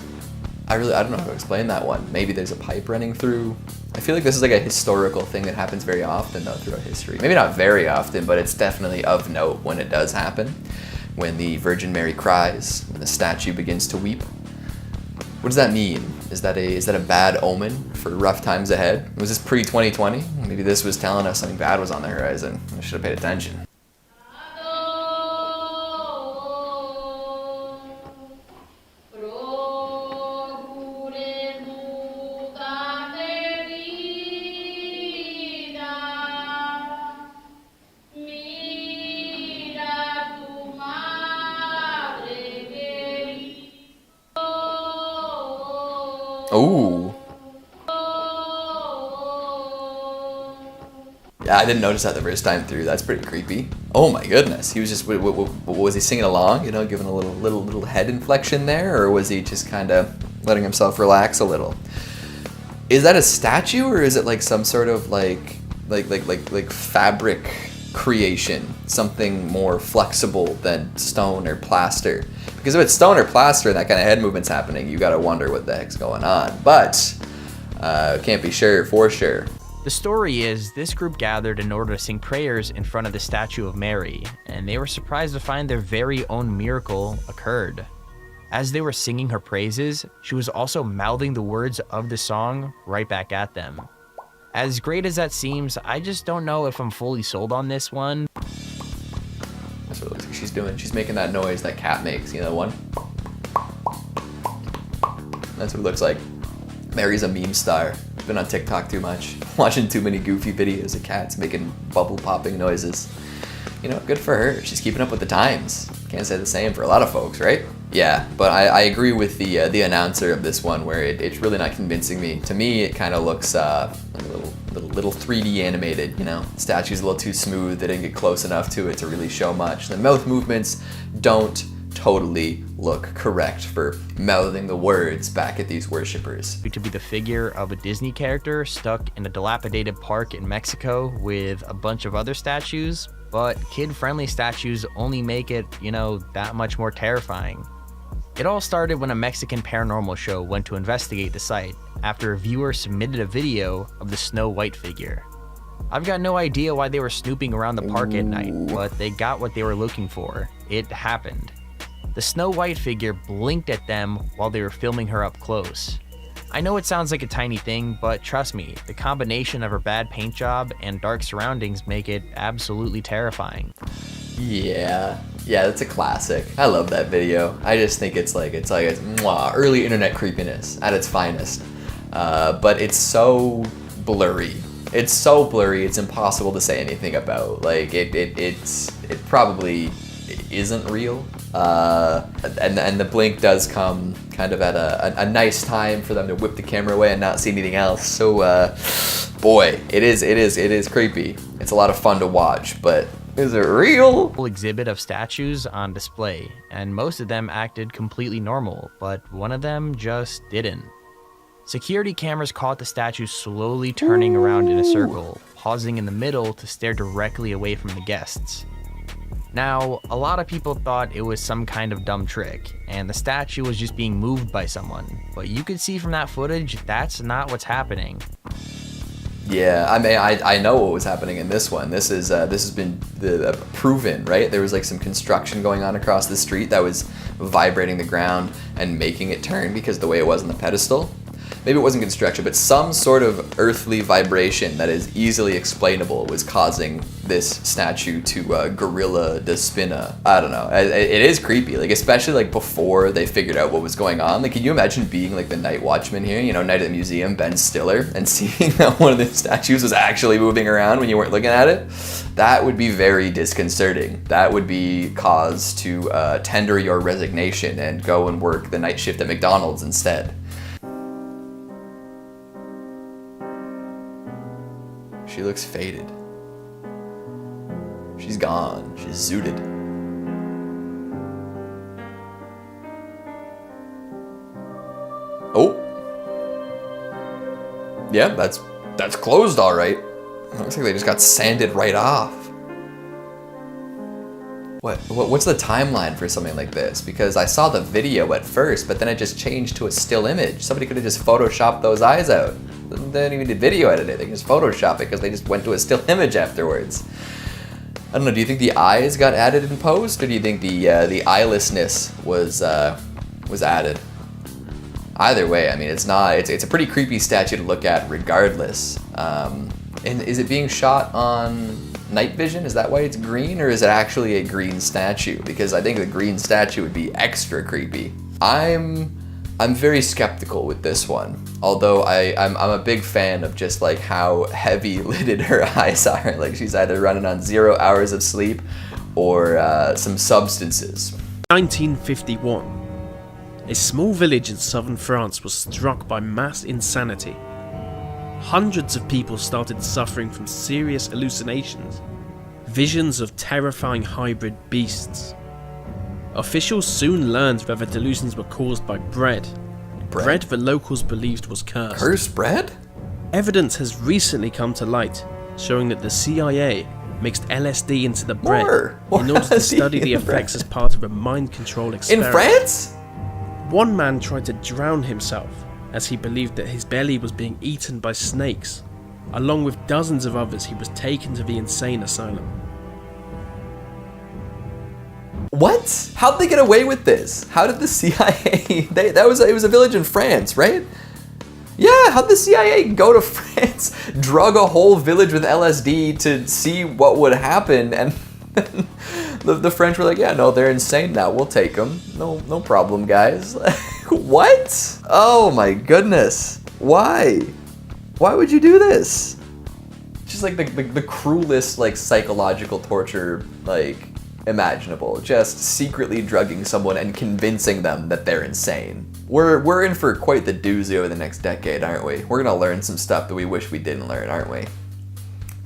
I don't know how to explain that one. Maybe there's a pipe running through. I feel like this is like a historical thing that happens very often though throughout history. Maybe not very often, but it's definitely of note when it does happen. When the Virgin Mary cries, when the statue begins to weep. What does that mean? Is that a bad omen for rough times ahead? Was this pre-2020? Maybe this was telling us something bad was on the horizon. I should have paid attention. Ooh. Yeah, I didn't notice that the first time through. That's pretty creepy. Oh my goodness. He was just, what was he singing along? You know, giving a little head inflection there, or was he just kind of letting himself relax a little? Is that a statue, or is it like some sort of like fabric creation, something more flexible than stone or plaster? Because if it's stone or plaster and that kind of head movement's happening, you gotta wonder what the heck's going on. But can't be sure for sure.
The story is this group gathered in order to sing prayers in front of the statue of Mary, and they were surprised to find their very own miracle occurred. As they were singing her praises, she was also mouthing the words of the song right back at them. As great as that seems, I just don't know if I'm fully sold on this one.
That's what it looks like she's doing. She's making that noise that cat makes, you know, one. That's what it looks like. Mary's a meme star. Been on TikTok too much. Watching too many goofy videos of cats making bubble popping noises. You know, good for her. She's keeping up with the times. Can't say the same for a lot of folks, right? Yeah, but I agree with the announcer of this one where it's really not convincing me. To me, it kind of looks like a little 3D animated, you know? The statue's a little too smooth. They didn't get close enough to it to really show much. The mouth movements don't totally look correct for mouthing the words back at these worshippers.
To be the figure of a Disney character stuck in a dilapidated park in Mexico with a bunch of other statues, but kid-friendly statues only make it, you know, that much more terrifying. It all started when a Mexican paranormal show went to investigate the site after a viewer submitted a video of the Snow White figure. I've got no idea why they were snooping around the park at night, but they got what they were looking for. It happened. The Snow White figure blinked at them while they were filming her up close. I know it sounds like a tiny thing, but trust me, the combination of her bad paint job and dark surroundings make it absolutely terrifying.
Yeah, that's a classic. I love that video. I just think it's mwah, early internet creepiness at its finest. But it's so blurry. It's so blurry, it's impossible to say anything about. Like, it probably isn't real. And the blink does come kind of at a nice time for them to whip the camera away and not see anything else. So, boy, it is creepy. It's a lot of fun to watch, but is it real?
Full exhibit of statues on display, and most of them acted completely normal, but one of them just didn't. Security cameras caught the statue slowly turning around in a circle, pausing in the middle to stare directly away from the guests. Now, a lot of people thought it was some kind of dumb trick, and the statue was just being moved by someone, but you could see from that footage, that's not what's happening.
Yeah, I mean, I know what was happening in this one. This has been proven, right? There was like some construction going on across the street that was vibrating the ground and making it turn because of the way it was on the pedestal. Maybe it wasn't construction, but some sort of earthly vibration that is easily explainable was causing this statue to gorilla de spinna. I don't know. It is creepy, like especially like before they figured out what was going on. Like, can you imagine being like the night watchman here, you know, night at the museum, Ben Stiller, and seeing that one of the statues was actually moving around when you weren't looking at it? That would be very disconcerting. That would be cause to tender your resignation and go and work the night shift at McDonald's instead. She looks faded. She's gone. She's zooted. Oh. Yeah, that's closed all right. Looks like they just got sanded right off. What's the timeline for something like this? Because I saw the video at first, but then it just changed to a still image. Somebody could have just photoshopped those eyes out. They didn't even do video edit it. They can just Photoshop it because they just went to a still image afterwards. I don't know. Do you think the eyes got added in post, or do you think the eyelessness was added? Either way, I mean, it's a pretty creepy statue to look at, regardless. And is it being shot on night vision? Is that why it's green, or is it actually a green statue? Because I think the green statue would be extra creepy. I'm very skeptical with this one, although I'm a big fan of just like how heavy lidded her eyes are. Like she's either running on 0 hours of sleep or some substances.
1951. A small village in southern France was struck by mass insanity. Hundreds of people started suffering from serious hallucinations, visions of terrifying hybrid beasts. Officials soon learned that the delusions were caused by bread the locals believed was cursed.
Cursed bread?
Evidence has recently come to light showing that the CIA mixed LSD into the bread in order to study the effects as part of a mind control experiment.
In France?
One man tried to drown himself as he believed that his belly was being eaten by snakes. Along with dozens of others, he was taken to the insane asylum.
What? How'd they get away with this? How did the CIA... it was a village in France, right? Yeah, how'd the CIA go to France, drug a whole village with LSD to see what would happen, and the French were like, yeah, no, they're insane now, we'll take them. No problem, guys. What? Oh my goodness. Why? Why would you do this? Just like the cruelest like psychological torture like imaginable. Just secretly drugging someone and convincing them that they're insane. We're in for quite the doozy over the next decade, aren't we? We're gonna learn some stuff that we wish we didn't learn, aren't we?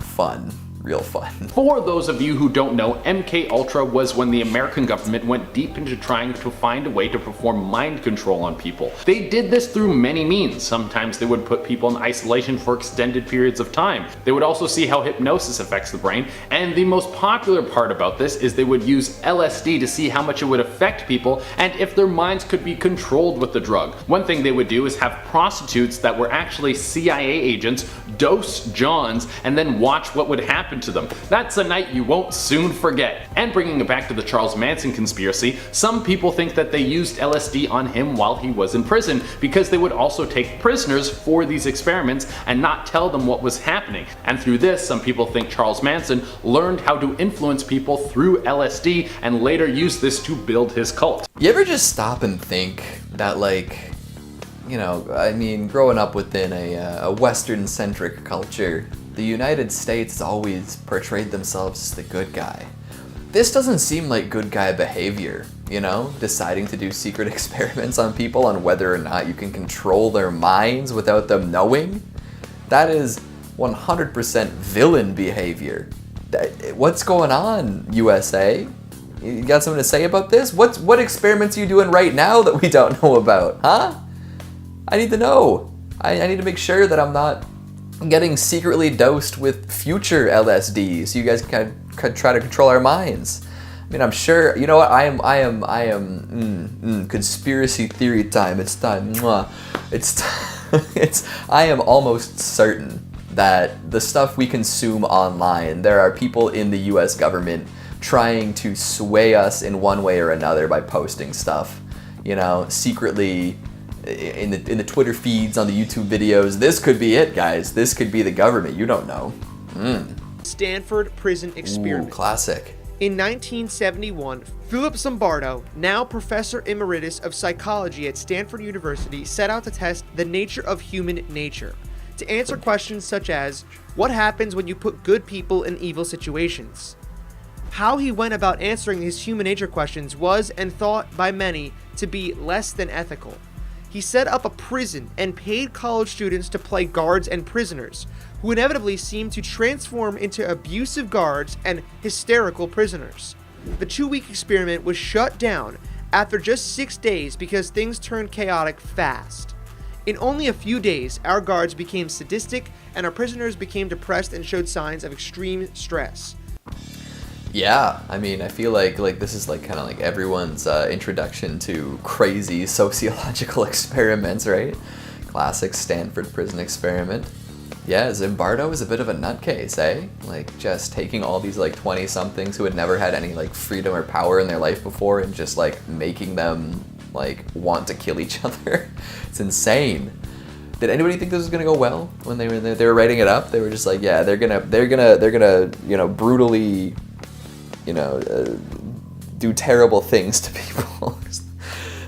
Fun. Real fun.
For those of you who don't know, MK Ultra was when the American government went deep into trying to find a way to perform mind control on people. They did this through many means. Sometimes they would put people in isolation for extended periods of time. They would also see how hypnosis affects the brain, and the most popular part about this is they would use LSD to see how much it would affect people and if their minds could be controlled with the drug. One thing they would do is have prostitutes that were actually CIA agents dose Johns and then watch what would happen to them. That's a night you won't soon forget. And bringing it back to the Charles Manson conspiracy, some people think that they used LSD on him while he was in prison because they would also take prisoners for these experiments and not tell them what was happening. And through this, some people think Charles Manson learned how to influence people through LSD and later used this to build his cult.
You ever just stop and think that, like, you know, I mean, growing up within a Western-centric culture, the United States always portrayed themselves as the good guy. This doesn't seem like good guy behavior, you know? Deciding to do secret experiments on people on whether or not you can control their minds without them knowing. That is 100% villain behavior. What's going on, USA? You got something to say about this? What experiments are you doing right now that we don't know about, huh? I need to know. I need to make sure that I'm not getting secretly dosed with future LSD so you guys can try to control our minds. I mean, I'm sure, you know what, I am conspiracy theory time. It's time. I am almost certain that the stuff we consume online, there are people in the US government trying to sway us in one way or another by posting stuff, you know, secretly in the Twitter feeds, on the YouTube videos. This could be it, guys. This could be the government. You don't know.
Stanford Prison Experiment.
Ooh, classic.
In 1971, Philip Zimbardo, now Professor Emeritus of Psychology at Stanford University, set out to test the nature of human nature, to answer questions such as, what happens when you put good people in evil situations? How he went about answering his human nature questions was, and thought by many, to be less than ethical. He set up a prison and paid college students to play guards and prisoners, who inevitably seemed to transform into abusive guards and hysterical prisoners. The 2-week experiment was shut down after just 6 days because things turned chaotic fast. In only a few days, our guards became sadistic and our prisoners became depressed and showed signs of extreme stress.
Yeah, I mean, I feel like this is like kind of like everyone's introduction to crazy sociological experiments, right? Classic Stanford prison experiment. Yeah, Zimbardo is a bit of a nutcase, eh? Like, just taking all these, like, 20-somethings who had never had any, like, freedom or power in their life before and just, like, making them, like, want to kill each other. It's insane. Did anybody think this was gonna go well when they were writing it up? They were just like, yeah, they're gonna, you know, brutally, you know, do terrible things to people.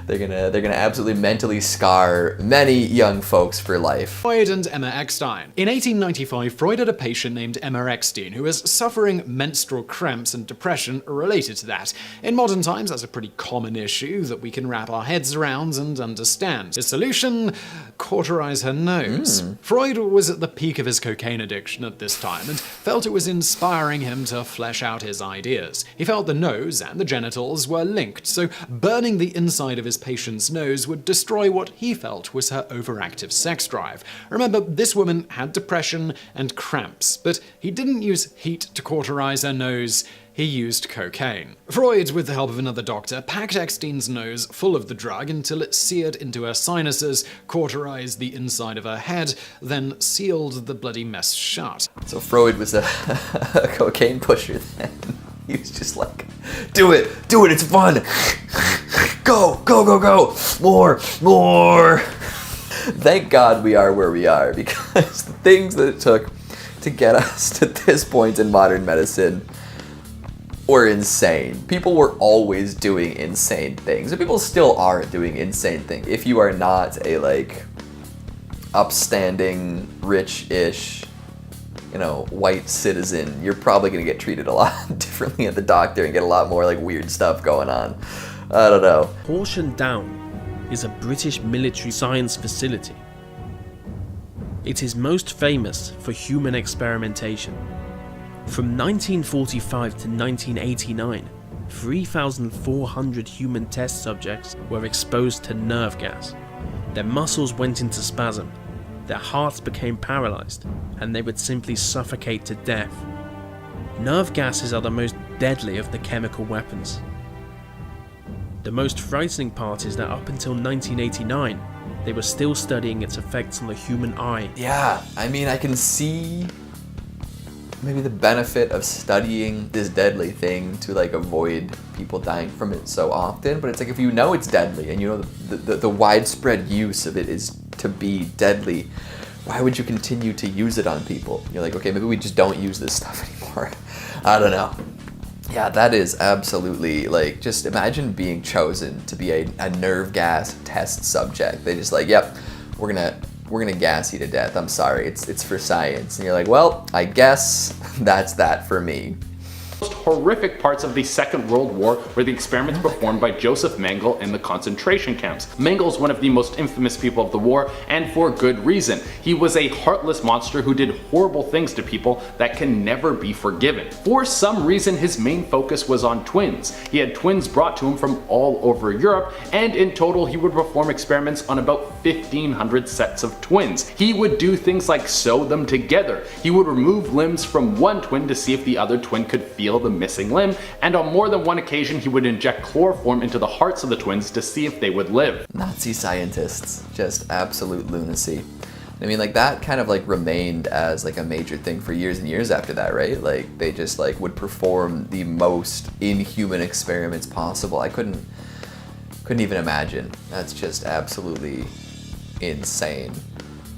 They're gonna absolutely mentally scar many young folks for life.
Freud and Emma Eckstein. In 1895, Freud had a patient named Emma Eckstein who was suffering menstrual cramps and depression related to that. In modern times, that's a pretty common issue that we can wrap our heads around and understand. His solution? Cauterize her nose. Freud was at the peak of his cocaine addiction at this time and felt it was inspiring him to flesh out his ideas. He felt the nose and the genitals were linked, so burning the inside of his patient's nose would destroy what he felt was her overactive sex drive. Remember, this woman had depression and cramps, but he didn't use heat to cauterize her nose. He used cocaine. Freud, with the help of another doctor, packed Eckstein's nose full of the drug until it seared into her sinuses, cauterized the inside of her head, then sealed the bloody mess shut.
So Freud was a cocaine pusher then. He was just like, do it, it's fun. Go, more. Thank God we are where we are, because the things that it took to get us to this point in modern medicine were insane. People were always doing insane things, and people still are doing insane things. If you are not a, like, upstanding, rich-ish, you know, white citizen, you're probably gonna get treated a lot differently at the doctor and get a lot more, like, weird stuff going on. I don't know.
Horsham Down is a British military science facility. It is most famous for human experimentation. From 1945 to 1989, 3,400 human test subjects were exposed to nerve gas. Their muscles went into spasm, their hearts became paralyzed, and they would simply suffocate to death. Nerve gases are the most deadly of the chemical weapons. The most frightening part is that up until 1989, they were still studying its effects on the human eye.
Yeah, I mean, I can see maybe the benefit of studying this deadly thing to, like, avoid people dying from it so often, but it's like, if you know it's deadly and you know the widespread use of it is to be deadly, why would you continue to use it on people? You're like, okay, maybe we just don't use this stuff anymore. I don't know. Yeah, that is absolutely, like, just imagine being chosen to be a nerve gas test subject. They just like, yep, we're gonna gas you to death. I'm sorry, it's for science. And you're like, well, I guess that's that for me.
The most horrific parts of the Second World War were the experiments performed by Joseph Mengele in the concentration camps. Mengele is one of the most infamous people of the war, and for good reason. He was a heartless monster who did horrible things to people that can never be forgiven. For some reason, his main focus was on twins. He had twins brought to him from all over Europe, and in total he would perform experiments on about 1,500 sets of twins. He would do things like sew them together. He would remove limbs from one twin to see if the other twin could feel the missing limb, and on more than one occasion he would inject chloroform into the hearts of the twins to see if they would live.
Nazi scientists, just absolute lunacy. I mean, like, that kind of, like, remained as, like, a major thing for years and years after that, right? Like, they just, like, would perform the most inhuman experiments possible. I couldn't even imagine. That's just absolutely insane.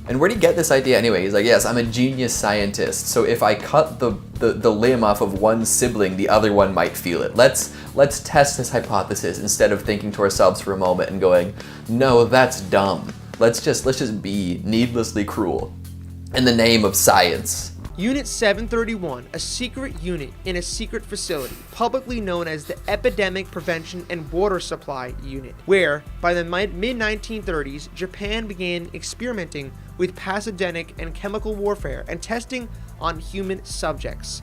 And where did he get this idea anyway? He's like, yes, I'm a genius scientist, so if I cut the limb off of one sibling, the other one might feel it. Let's test this hypothesis instead of thinking to ourselves for a moment and going, no, that's dumb. Let's just be needlessly cruel in the name of science.
Unit 731, a secret unit in a secret facility, publicly known as the Epidemic Prevention and Water Supply Unit, where, by the mid-1930s, Japan began experimenting with pathogenic and chemical warfare and testing on human subjects.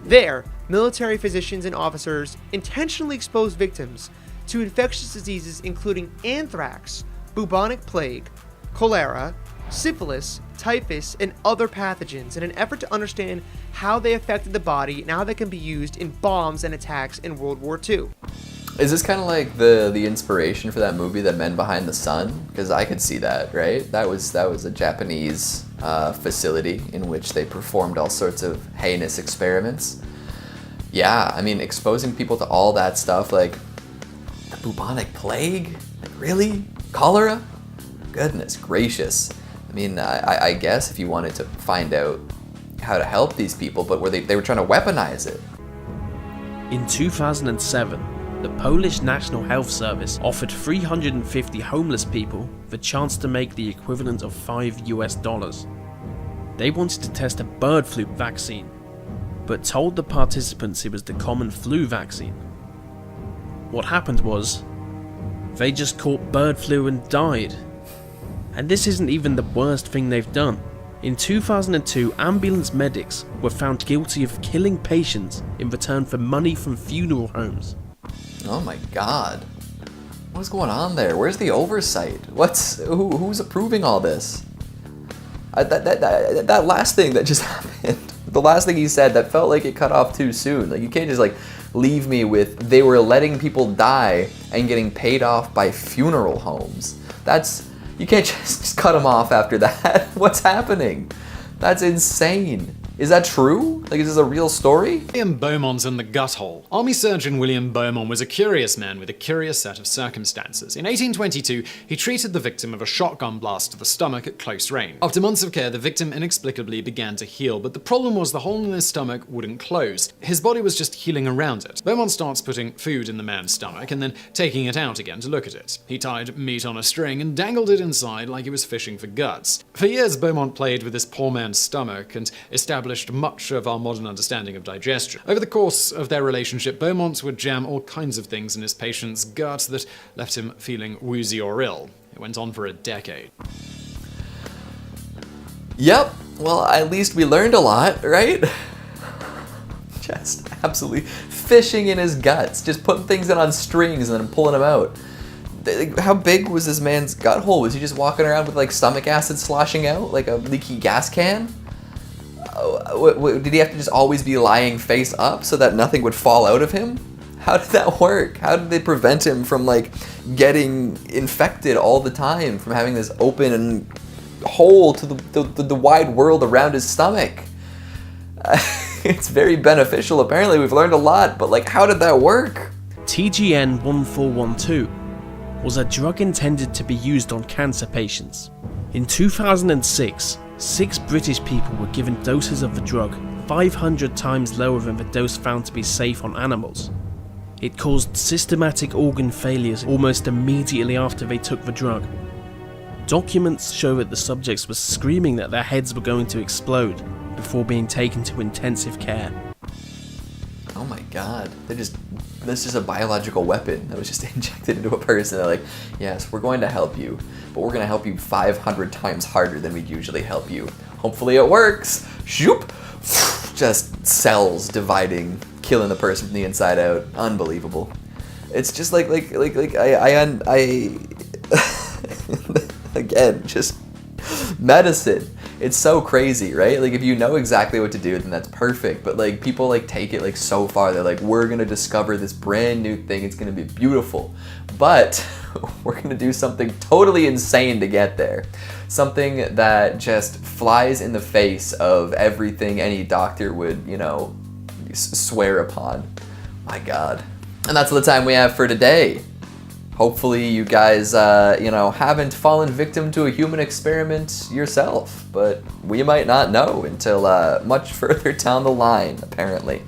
There, military physicians and officers intentionally exposed victims to infectious diseases including anthrax, bubonic plague, cholera, syphilis, typhus, and other pathogens in an effort to understand how they affected the body and how they can be used in bombs and attacks in World War II.
Is this kind of like the inspiration for that movie, The Men Behind the Sun? Because I could see that, right? That was a Japanese facility in which they performed all sorts of heinous experiments. Yeah, I mean, exposing people to all that stuff, like the bubonic plague? Like, really? Cholera? Goodness gracious. I mean, I guess if you wanted to find out how to help these people, but they were trying to weaponize it.
In 2007, the Polish National Health Service offered 350 homeless people the chance to make the equivalent of $5. They wanted to test a bird flu vaccine, but told the participants it was the common flu vaccine. What happened was, they just caught bird flu and died. And this isn't even the worst thing they've done. In 2002, ambulance medics were found guilty of killing patients in return for money from funeral homes.
Oh my god. What's going on there? Where's the oversight? Who's approving all this? That last thing that just happened, the last thing he said, that felt like it cut off too soon. Like, you can't just like leave me with they were letting people die and getting paid off by funeral homes. You can't just cut them off after that. What's happening? That's insane. Is that true? Like, is this a real story?
William Beaumont and the gut hole. Army surgeon William Beaumont was a curious man with a curious set of circumstances. In 1822, he treated the victim of a shotgun blast to the stomach at close range. After months of care, the victim inexplicably began to heal, but the problem was the hole in his stomach wouldn't close. His body was just healing around it. Beaumont starts putting food in the man's stomach and then taking it out again to look at it. He tied meat on a string and dangled it inside like he was fishing for guts. For years, Beaumont played with this poor man's stomach and established much of our modern understanding of digestion. Over the course of their relationship, Beaumont would jam all kinds of things in his patient's gut that left him feeling woozy or ill. It went on for a decade.
Yep, well, at least we learned a lot, right? Just absolutely fishing in his guts, just putting things in on strings and then pulling them out. How big was this man's gut hole? Was he just walking around with like stomach acid sloshing out like a leaky gas can? Did he have to just always be lying face up so that nothing would fall out of him? How did that work? How did they prevent him from like getting infected all the time, from having this open hole to the wide world around his stomach? It's very beneficial. Apparently, we've learned a lot, but like, how did that work?
TGN 1412 was a drug intended to be used on cancer patients. In 2006, 6 British people were given doses of the drug 500 times lower than the dose found to be safe on animals. It caused systematic organ failures almost immediately after they took the drug. Documents show that the subjects were screaming that their heads were going to explode before being taken to intensive care.
Oh my god, that's just a biological weapon that was just injected into a person. They're like, yes, we're going to help you, but we're going to help you 500 times harder than we'd usually help you. Hopefully it works. Shoop! Just cells dividing, killing the person from the inside out. Unbelievable. It's just like again, just medicine. It's so crazy, right? Like, if you know exactly what to do, then that's perfect. But like, people like take it like so far. They're like, we're gonna discover this brand new thing. It's gonna be beautiful, but we're gonna do something totally insane to get there. Something that just flies in the face of everything any doctor would, swear upon. My God. And that's all the time we have for today. Hopefully you guys, haven't fallen victim to a human experiment yourself, but we might not know until much further down the line, apparently.